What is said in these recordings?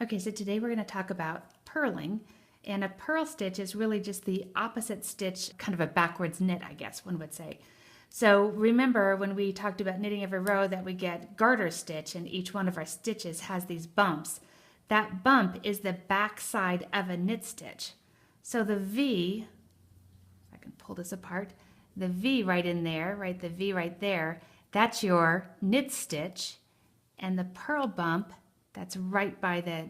Okay, so today we're going to talk about purling. And a purl stitch is really just the opposite stitch, kind of a backwards knit, I guess one would say. So remember when we talked about knitting every row that we get garter stitch and each one of our stitches has these bumps. That bump is the back side of a knit stitch. So the V, if I can pull this apart, the V right in there, right, the V right there, that's your knit stitch. And the purl bump, that's right by the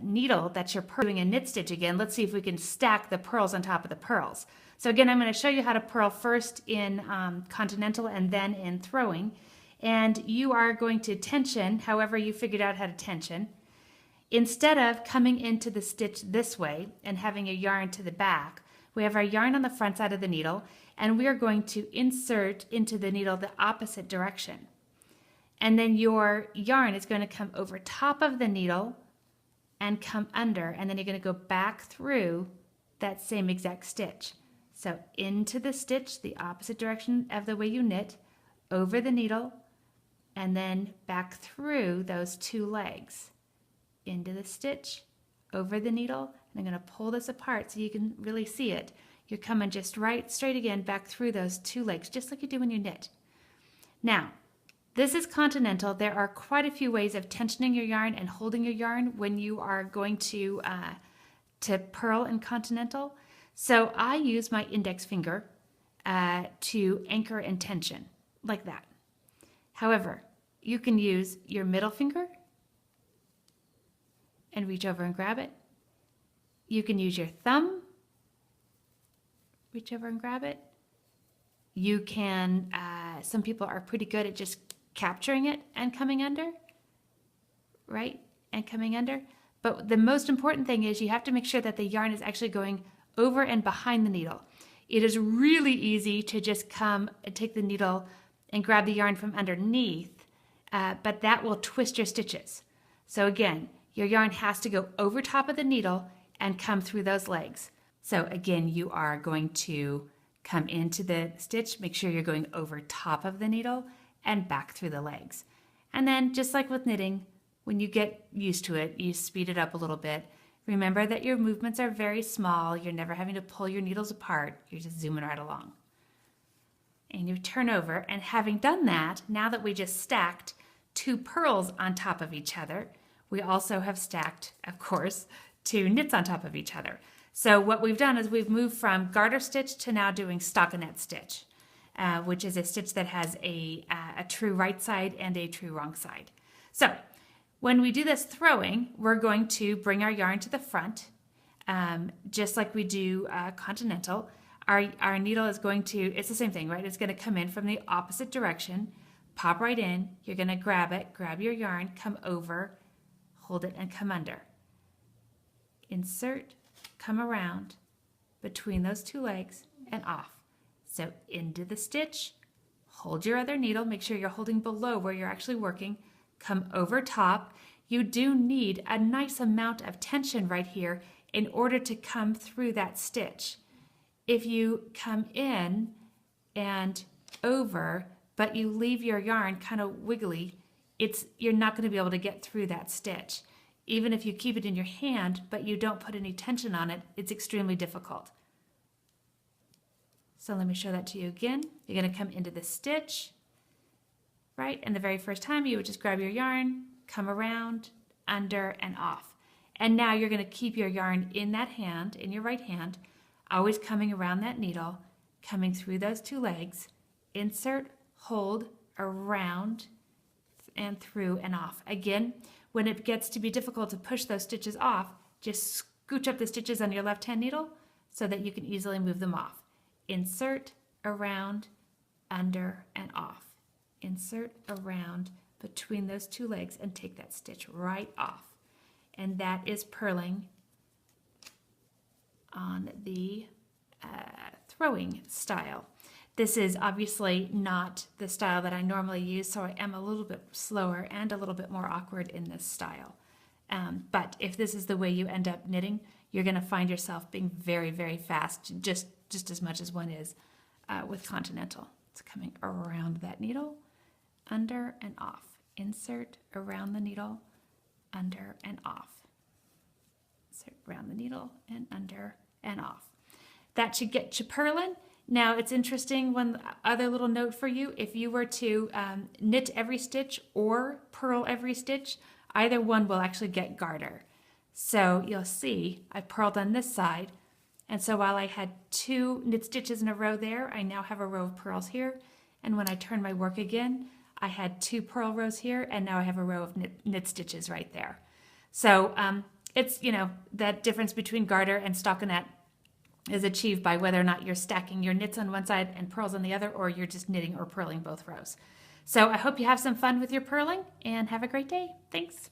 needle, that's your purl. Doing a knit stitch again. Let's see if we can stack the purls on top of the purls. So again, I'm going to show you how to purl first in continental and then in throwing. And you are going to tension, however you figured out how to tension. Instead of coming into the stitch this way and having a yarn to the back, we have our yarn on the front side of the needle, and we are going to insert into the needle the opposite direction. And then your yarn is going to come over top of the needle and come under, and then you're going to go back through that same exact stitch. So into the stitch, the opposite direction of the way you knit, over the needle, and then back through those two legs. Into the stitch, over the needle, and I'm going to pull this apart so you can really see it. You're coming just right straight again back through those two legs, just like you do when you knit. Now, this is continental. There are quite a few ways of tensioning your yarn and holding your yarn when you are going to purl in continental. So I use my index finger to anchor and tension, like that. However, you can use your middle finger and reach over and grab it. You can use your thumb, reach over and grab it. You can, some people are pretty good at just capturing it and coming under, right? And coming under. But the most important thing is you have to make sure that the yarn is actually going over and behind the needle. It is really easy to just come and take the needle and grab the yarn from underneath, but that will twist your stitches. So again, your yarn has to go over top of the needle and come through those legs. So again, you are going to come into the stitch, make sure you're going over top of the needle and back through the legs. And then just like with knitting, when you get used to it, you speed it up a little bit. Remember that your movements are very small. You're never having to pull your needles apart. You're just zooming right along. And you turn over, and having done that, now that we just stacked two purls on top of each other, we also have stacked, of course, two knits on top of each other. So what we've done is we've moved from garter stitch to now doing stockinette stitch, which is a stitch that has a true right side and a true wrong side. So when we do this throwing, we're going to bring our yarn to the front, just like we do continental. Our needle is going to, it's the same thing, right? It's going to come in from the opposite direction, pop right in. You're going to grab it, grab your yarn, come over, hold it, and come under. Insert, come around between those two legs and off. So into the stitch, hold your other needle, make sure you're holding below where you're actually working, come over top. You do need a nice amount of tension right here in order to come through that stitch. If you come in and over, but you leave your yarn kind of wiggly, you're not going to be able to get through that stitch. Even if you keep it in your hand, but you don't put any tension on it, it's extremely difficult. So let me show that to you again. You're going to come into the stitch, right? And the very first time you would just grab your yarn, come around, under, and off. And now you're going to keep your yarn in that hand, in your right hand, always coming around that needle, coming through those two legs, insert, hold, around, and through and off. Again, when it gets to be difficult to push those stitches off, just scooch up the stitches on your left-hand needle so that you can easily move them off. Insert, around, under, and off. Insert, around, between those two legs and take that stitch right off. And that is purling on the throwing style. This is obviously not the style that I normally use, so I am a little bit slower and a little bit more awkward in this style. But if this is the way you end up knitting, you're going to find yourself being very, very fast, just as much as one is with continental. It's coming around that needle, under and off. Insert, around the needle, under and off. So around the needle and under and off. That should get you purling. Now it's interesting, one other little note for you, if you were to knit every stitch or purl every stitch, either one will actually get garter. So you'll see I purled on this side, and so while I had 2 knit stitches in a row there, I now have a row of purls here, and when I turn my work again, I had 2 purl rows here, and now I have a row of knit stitches right there. So it's, that difference between garter and stockinette is achieved by whether or not you're stacking your knits on one side and purls on the other, or you're just knitting or purling both rows. So I hope you have some fun with your purling and have a great day. Thanks.